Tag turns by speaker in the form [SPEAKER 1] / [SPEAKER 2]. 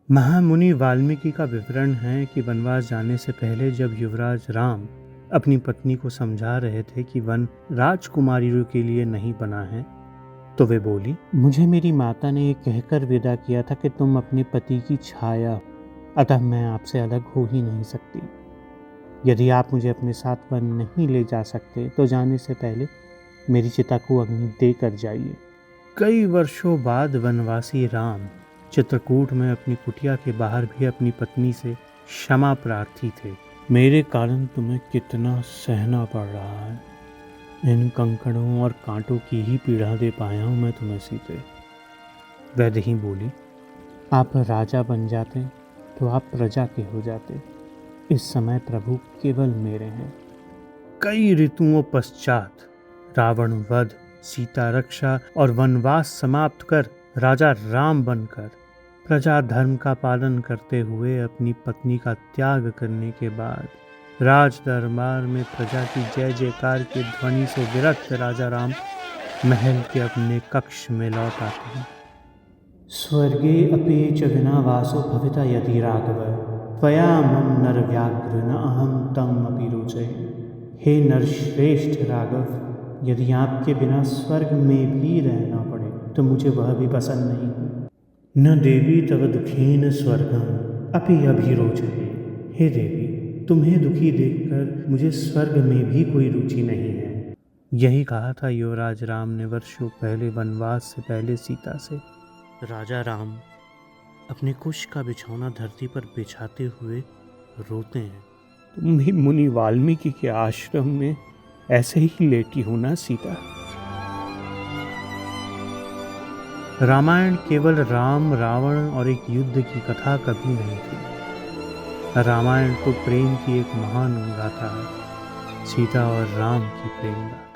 [SPEAKER 1] महामुनि वाल्मीकि का विवरण है कि वनवास जाने से पहले जब युवराज राम अपनी पत्नी को समझा रहे थे कि वन राजकुमारियों के लिए नहीं बना है, तो वे बोली, मुझे मेरी माता ने ये कहकर विदा किया था कि तुम अपने पति की छाया हो, अतः मैं आपसे अलग हो ही नहीं सकती। यदि आप मुझे अपने साथ वन नहीं ले जा सकते तो जाने से पहले मेरी चिता को अग्नि देकर जाइए। कई वर्षों बाद वनवासी राम चित्रकूट में अपनी कुटिया के बाहर भी अपनी पत्नी से क्षमा प्रार्थी थे। मेरे कारण तुम्हें कितना सहना पड़ रहा है, इन कंकड़ों और कांटों की ही पीड़ा दे पाया हूँ मैं तुम्हें सीते। वैदेही बोली, आप राजा बन जाते तो आप प्रजा के हो जाते, इस समय प्रभु केवल मेरे हैं। कई ऋतुओं पश्चात रावण वध, सीता रक्षा और वनवास समाप्त कर राजा राम बनकर प्रजा धर्म का पालन करते हुए अपनी पत्नी का त्याग करने के बाद राज दरबार में प्रजा की जय जयकार के ध्वनि से विरक्त राजा राम महल के अपने कक्ष में लौट आते हैं। स्वर्गे अपि च विना वासो भविता यदि राघव त्वया मम नरव्याघ्र न अहं तम अपि रुचे। हे नरश्रेष्ठ राघव, यदि आपके बिना स्वर्ग में भी रहना पड़े तो मुझे वह भी पसंद नहीं है। न देवी तव दुखीन स्वर्गम अपि अभिरोचते। हे देवी, तुम्हें दुखी देखकर मुझे स्वर्ग में भी कोई रुचि नहीं है। यही कहा था युवराज राम ने वर्षों पहले वनवास से पहले सीता से। राजा राम अपने कुश का बिछौना धरती पर बिछाते हुए रोते हैं। तुम भी मुनि वाल्मीकि के आश्रम में ऐसे ही लेटी हो ना सीता। रामायण केवल राम रावण और एक युद्ध की कथा कभी नहीं थी। रामायण तो प्रेम की एक महान गाथा है, सीता और राम की प्रेम गाथा।